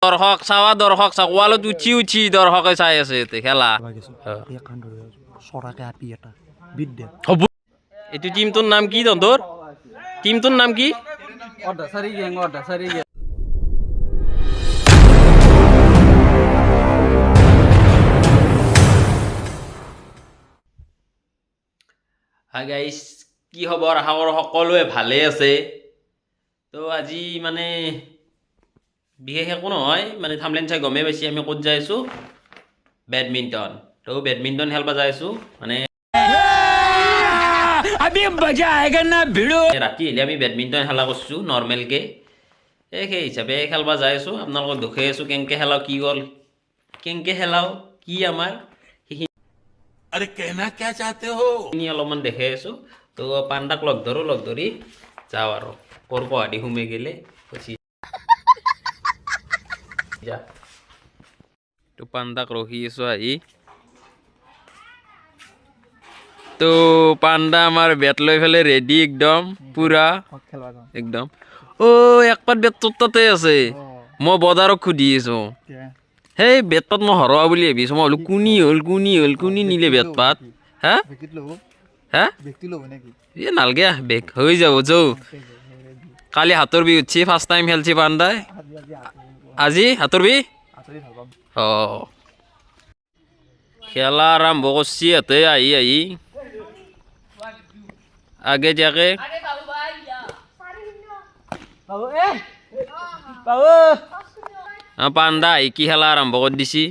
দৰ্শক চাওক ৱালত উঠি দৰ্শকে চাই আছে ইয়াতে খেলা হ'ব এইটো টিমটোৰ নাম কি তহঁতৰ টিমটোৰ নাম কি হাই গাইছ কি খবৰ আশা কৰোঁ সকলোৱে ভালে আছে তো আজি মানে বিশেষ একো নহয় মানে থামলেন চাই গমেই পাইছি আমি ক'ত যাই আছোঁ বেডমিণ্টন তো বেডমিণ্টন খেলবা যাই আছোঁ মানে ৰাতি হ'লে আমি বেডমিণ্টন খেলা কৰিছোঁ নৰ্মেলকৈ সেই হিচাপে খেলবা যাই আছোঁ আপোনালোকক দেখুৱাই আছোঁ কেনেকৈ খেলাওঁ কি গ'ল কেনেকৈ খেলাওঁ কি আমাৰ अरे कहना क्या चाहते हो অলপমান দেখাই আছোঁ তো পাণ্ডাক লগ ধৰি যাওঁ আৰু ক'ৰ গুৱাহাটী সোমাই গ'লে গুচি যা তো পাণ্ডাক ৰখি আছোঁ আহি তো পাণ্ডা আমাৰ বেট লৈ পেলাই ৰেডি একদম পুৰা একদম এক পাত বেট তোৰ তাতে আছে মই বজাৰক সুধি আছোঁ সেই বেট পাত মই হৰোৱা বুলি ভাবিছোঁ মই বোলো কোনি নিলে বেট পাত হা হা এই নালগে বেগ হৈ যাব যৌ কালি হাতৰ বিষ উঠছি ফাৰ্ষ্ট টাইম খেলছি পাণ্ডাই আজি হাতৰ বিষ অঁ খেলা আৰম্ভ কৰছি ইয়াতে আহি আগে যাকে পাণ্ডা আহি কি খেলা আৰম্ভ কৰি দিছি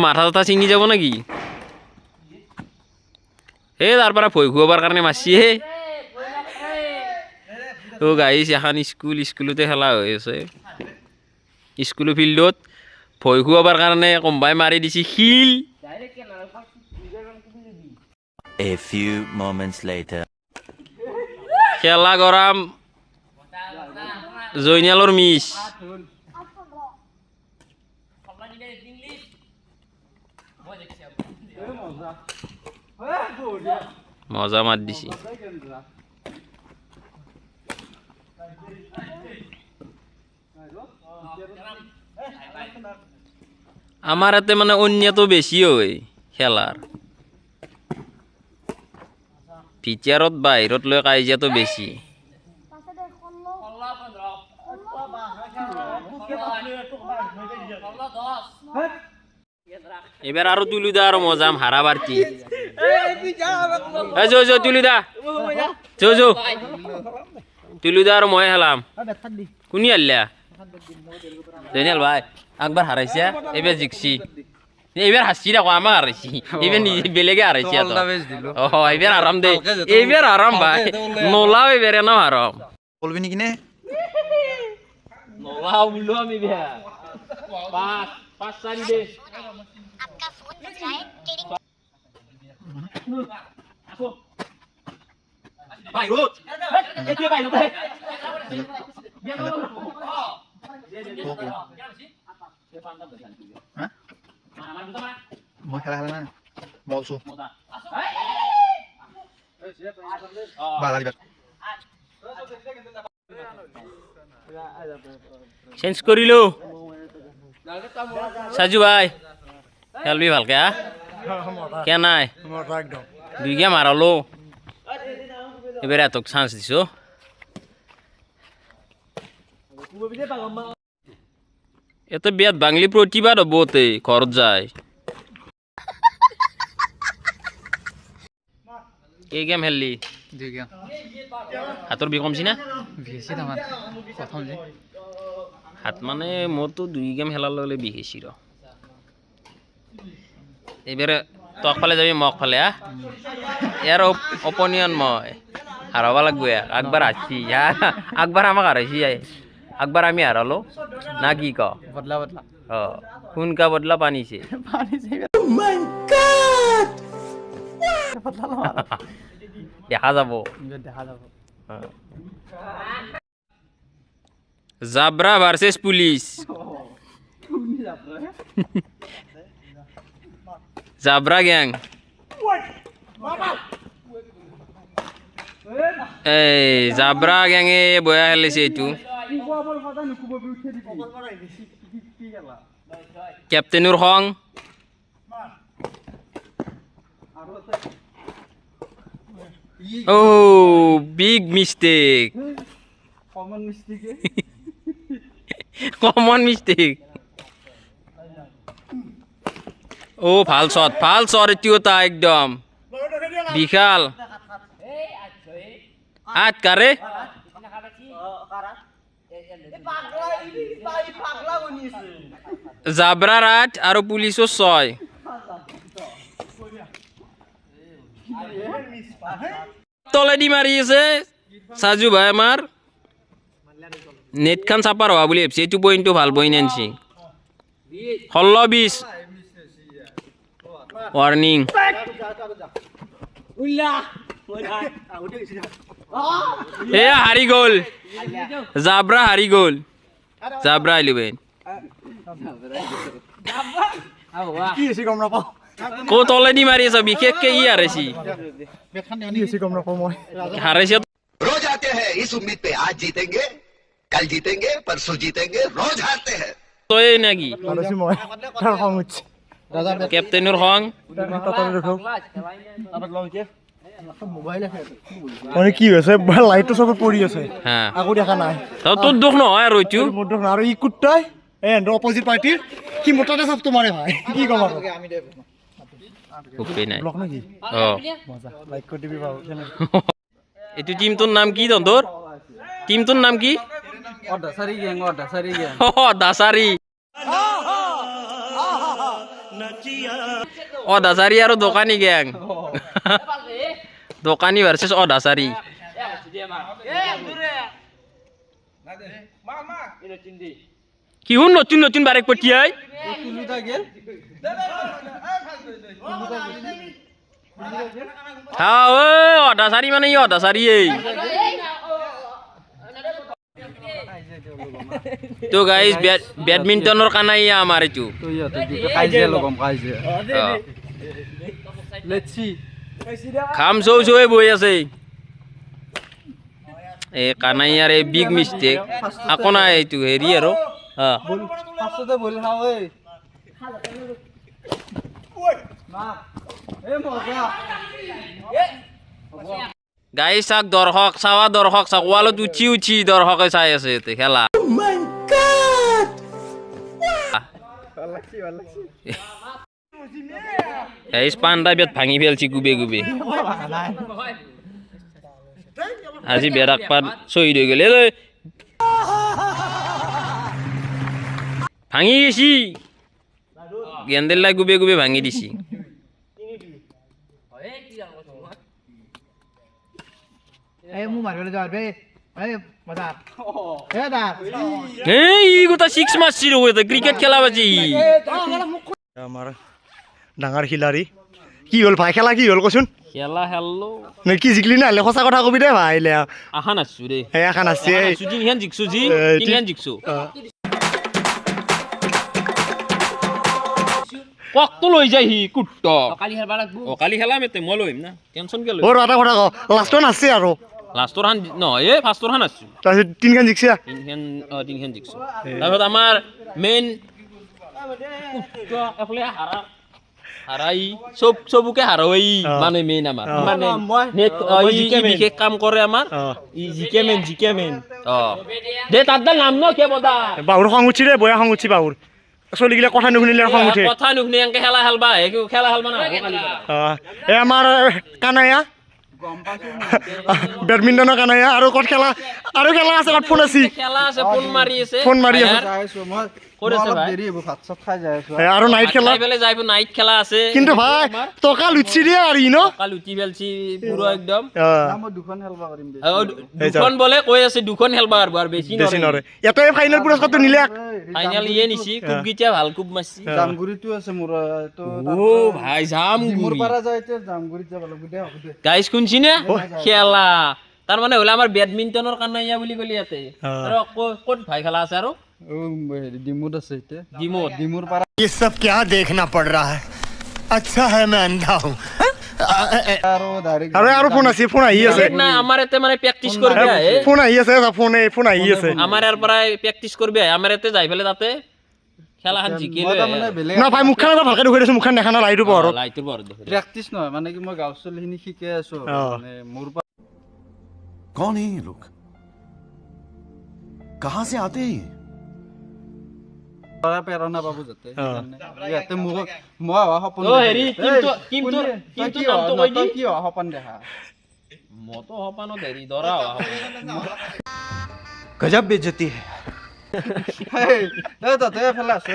মাথা চাথা ছিঙি যাব নেকি এই তাৰ পৰা ভয় খুৱাবৰ কাৰণে মাৰছি হে অ' গাইছ এখন স্কুলতে খেলা হৈ আছে স্কুল ফিল্ডত ভয় খুৱাবৰ কাৰণে কোনোবাই মাৰি দিছি শিল A few moments later. খেলা গৰম জয়নালৰ মিছ মজা মাত দিছি আমাৰ ইয়াতে মানে অন্যটো বেছি হয় খেলাৰ ভিতৰত বাহিৰত লৈ কাজিয়াটো বেছি এবাৰ আৰু তুলিদা আৰু মজাম হাৰা বাৰ্তি তুলিদা তুলিদা আৰু মই খেলাম কোনি হাৰলা জয়নাল ভাই একবাৰ হাৰাইছা এইবাৰ জিকছি এইবাৰ হাসছি দেখো আমাক হাৰাইছি এইবাৰ নিজে বেলেগে হাৰাইছি এইবাৰ আৰাম দে এইবাৰ আৰাম ভাই নোলাও এইবাৰ ন আৰাম বলবি নেকি নে নোলাও বুলো আমি বিয়া পাঁচ চাৰি দে आपका फोन बज रहा है ट्रेडिंग ভাই রোজ একে ভাই রোজ মই খেলা নাই মলছো বালা দিবা চেঞ্জ কৰিলো সাজু ভাই খেলবি ভালকে হা কে নাই দুই গেম হারালো এবারে এত চান্স দিছো এত বিয়াত বাংলি প্রতিবাদ হবতে ঘরত যায় এই গেম খেললি হাতৰ বিষ কমছি না হাত মানে মোৰতো দুই গেম খেলাৰ লগে বিষ হৈছে ৰ এইবাৰ তক ফালে যাবি মক ফালে হা ইয়াৰ অপনিয়ন মই হাৰাব লাগব একবাৰ হাৰছি একবাৰ আমাক হাৰাইছি একবাৰ আমি হারালো না কি ক বদলা সোনকা বদলা পানিছে দেখা যাব জাবরা ভার্সেস পুলিশ জাবরা গ্যাং এই জাবরা গ্যাঙে বয়া খেলিছে এইটো কেপ্টেইনৰ খং বিগ মিষ্টেক কমন মিষ্টেক ভাল শ্বট এইটো এটা একদম বিশাল আট কাৰে জাবৰাৰ 8 আৰু পুলিচৰ 6 তলেদি মাৰি আছে সাজু ভাই আমাৰ নেট খান চাপাৰ হোৱা বুলি ভাবিছে এইটো পইণ্টটো ভাল পইণ্ট আনছি 16-20 ৱাৰ্নিং এয়া হাৰি গ'ল জাবৰা হাৰি গ'ল জাবৰা আহিলো কি হৈছে গম নাপাওঁ কো তলেদি মাৰি আছে বিশেষকে ই হাৰাইছি কি হৈছে গম নাপাওঁ মই হাৰাইছে रोज आते हैं इस उम्मीद पे आज जीतेंगे कल जीतेंगे परसों जीतेंगे रोज हारते हैं তই নাকি হাৰাইছো মই তাৰ খং উঠছে দাদা কেপ্টেইনৰ খং তাতে দেখো মানে কি হৈছে লাইটটো চব পৰি আছে হা আকৌ দেখা নাই তোৰ দুখ নহয় আৰু এইটো মোৰ দুখ নাই আৰু ই কুত্তাই অপজিট পাৰ্টিৰ কি মোটাতে চব তোমাৰে ভাই কি কম আৰু উপায় নাই ব্লক নেকি অ মজা লাইক কৰি দিবি বাবু এইটো টিমটোৰ নাম কি তহঁতৰ টিমটোৰ নাম কি দাসাৰী দাসাৰী আৰু দোকানী গেং দোকানী ভাৰ্চেছ দাসাৰী কিহোন নতুন নতুন বাৰেক পঠিয়াই দাসাৰী মানে ই দাসাৰী তো গাইজ বেডমিণ্টনৰ কানাইয়া আমাৰ এইটো খাম চৌ চৌৱে বহি আছে এই কানাইয়াৰ এই বিগ মিষ্টেক আকৌ নাই এইটো হেৰি আৰু গাইজ চাক দৰ্শক চাক ৱালত উঠি উঠি দৰ্শকে চাই আছে ইয়াতে খেলা গাইজ পাণ্ডা বেট ভাঙি পেলছি গুবে গুবে আজি বেট আকপাত শহীদ হৈ গ'লে ভাঙি গেছি গেন্দেলাই গুবে গুবে ভাঙি দিছি ই গোটা 6 মারছি রে ক্রিকেট খেলা বাজি আমাৰ ডাঙৰ খিলাৰী কি হ'ল ভাই খেলা কি হ'ল কচোন খেলা হেল্লো নে কি জিকলি না হলে সঁচা কথা কবি দে ভাই লে আহা নাচছো রে এই এখন আছে তিনখান জিকছো জি তিনখান জিকছো কক্ত লৈ যায় হি কুট্ট কালি খেলা মেতে মই লৈম না টেনশন কে লৈ ওর আটা কথা ক লাস্টন আছে আৰু লাষ্টৰ হান নহয় এ ফাৰ্ষ্টৰ হান আছো তাৰপিছত তিনখান জিকছে তিনখান জিকছো তাৰপিছত আমাৰ মেইন এফলে হাৰাই চবকে হাৰাই মানে মেইন আমাৰ মানে নেট বিশেষ কাম কৰে আমাৰ ই জিকে মেইন দে তাৰ নাম ন কে বদা বাহুৰ খং উঠি ৰে বয়া খং উঠি বাহুৰ চলিগিলা কথা নুশুনিলে খং উঠে কথা নুশুনি এনকে খেলা খেলবা খেলা খেলবা না এই আমাৰ কানায়া বেডমিণ্টনৰ কানায়া আৰু ক'ত খেলা আছে ক'ত ফোন আছে খেলা আছে ফোন মাৰি আছে ক'ত আছে ভাই আৰু নাইট খেলা যাইব নাইট খেলা আছে কিন্তু ভাই টকা লুচি দিয়ে আৰু ন কাল উঠি পেলছি পুৰো একদম দুখন বলে কৈ আছে দুখন খেলবা আৰ বেশি নৰে এটাই ফাইনেল পুৰস্কাৰটো নিলে ফাইনাল ইয়ে নিছি খুব গিটা ভাল খুব মাৰছি জামগুৰিটো আছে মোৰ তো ও ভাই জামগুৰি পাৰা যাইতে জামগুৰিত যাব লাগিব দে হ'ব দে গাইস শুনছি না খেলা তার মানে হলো আমার ব্যাডমিন্টনের কানাইয়া বুলি কলি ইয়াতে আর কোন ভাই খেলা আছে আর ডিমুত আছে ইতে ডিমোর ডিমুৰ পাৰা ये सब क्या देखना पड़ रहा है अच्छा है मैं अंधा हूँ আৰু ডাইৰেক্ট আৰু ফোন আছে, ফোন আহি আছে, না আমাৰ এতে মানে প্ৰ্যাকটিস কৰবে ফোন আহি আছে, ফোন আহি আছে। আমাৰ এৰ পৰাই প্ৰ্যাকটিস কৰবে আমাৰ এতে যাই ফেলে তাতে খেলাখান জিকিলে মই তাৰমানে বেলেগ না ভাই মুখখান এবাৰ ভালকে দেখুৱাই দেচোন, মুখখান দেখা না লাইটৰ পোহৰত। লাইটৰ বৰ দেখে প্ৰেক্টিচ নহয় মানে কি মই গাঁও চলিখিনি শিকাই আছো মানে মোৰ পৰা कौन है ये लोग कहाँ से आते हैं প্ৰেৰণা পাব যাতে সেইকাৰণে ইয়াতে মোক মই হোৱা সপোন অ হেৰি কিন্তু নামটো কৈ দি কি হোৱা সপোন দেখা মতো হপানো দেৰি দৰা गजब बेइज्जती है এই তাতে ফেলা আছে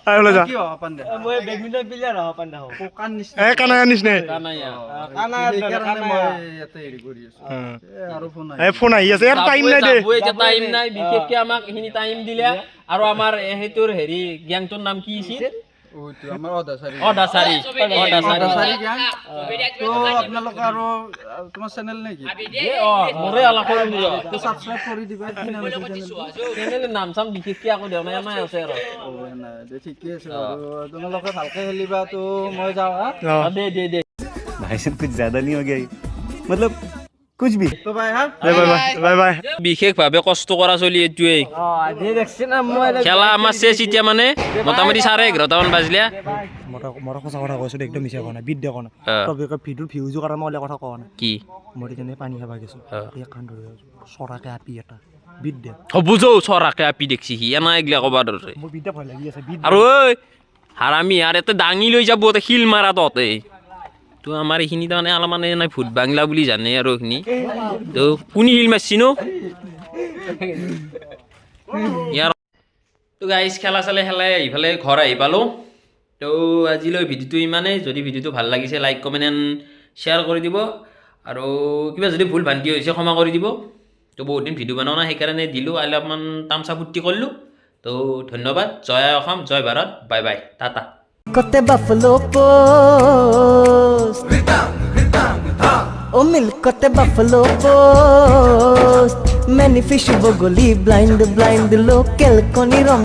আহ ওলাই যা। কি হোৱা সপোন দেখা মই বেডমিণ্টন প্লেয়াৰ হ'ব পান দেখো পোকাৰ নিচিনা এ কানা নিচিনা। কানায়া সেইকাৰণে মই ইয়াতে হেৰি কৰি আছো আৰু ফোন এ ফোন আহি আছে, ইয়াৰ টাইম নাই দে। টাইম নাই বিশেষকে আমাক এইখিনি টাইম দিলে আৰু আমাৰ সেইটোৰ হেৰি গ্যাংটোৰ নাম কি আছিল ওইটো আমাৰ অদাচাৰী অদাচাৰী অদাচাৰী গ্যাং তো আপোনালোক আৰু তোমাৰ চেনেল নেকি মোৰে আলাপ কৰিম তো সাবস্ক্ৰাইব কৰি দিবা কি নাম আছে চেনেলৰ নাম চাম বিশেষকে আকৌ দেও নাই নাই আছে আৰু নাই ঠিকে আছে আৰু তোমালোকে ভালকে খেলিবা তো মই যাওঁ দে भाई साहब कुछ ज्यादा नहीं हो गया ये? मतलब कुछ भी তো বাই হা বাই বাই। বিশেষভাৱে কষ্ট কৰা চলি এইটোৱেই আজি দেখছি না মই খেলা আমাৰ চেচ এতিয়া মানে মোটামুটি 11:30মান বাজিলে মই সঁচা কথা কৈছো, একদম মিছা কোৱা নাই, বিদ দে কোৱা নাই। তবে ভিডিঅ'ৰ ভিউজৰ কাৰণে মই ওলাই কথা কোৱা নাই। কি মই তেনে পানী খাবা গৈছো, এই কাণ ধৰি চৰাকে আপি এটা বিদ দে। বুজো চৰাকে আপি দেখছি সি এনা এইগিলা ক'বা ধৰে মোৰ বিদ্যা ভয় লাগি আছে, বিদ আৰু ঐ হাৰামি আৰু এতে দাঙি লৈ যাব এতে শিল মাৰা তহঁতে তো আমাৰ এইখিনি তাৰমানে অলপমান নাই ভূত বাংলা বুলি জানে আৰু এইখিনি তো কোনি শিল মাৰছি নো ইয়াৰ তো গাইজ খেলা চালে খেলাই এইফালে ঘৰ আহি পালোঁ। তো আজিলৈ ভিডিঅ'টো ইমানেই। যদি ভিডিঅ'টো ভাল লাগিছে লাইক কমেণ্ট এণ্ড শ্বেয়াৰ কৰি দিব আৰু কিবা যদি ভুল ভ্ৰান্তি হৈছে ক্ষমা কৰি দিব। তো বহুত দিন ভিডিঅ' বনোৱা নাই সেইকাৰণে দিলোঁ, অলপমান তামচা ফূৰ্তি কৰিলোঁ। তো ধন্যবাদ। জয় অসম, জয় Bharat, bye bye, Tata. Kote buffalo post O milk kote buffalo post Many fish bogoli blind local koni rom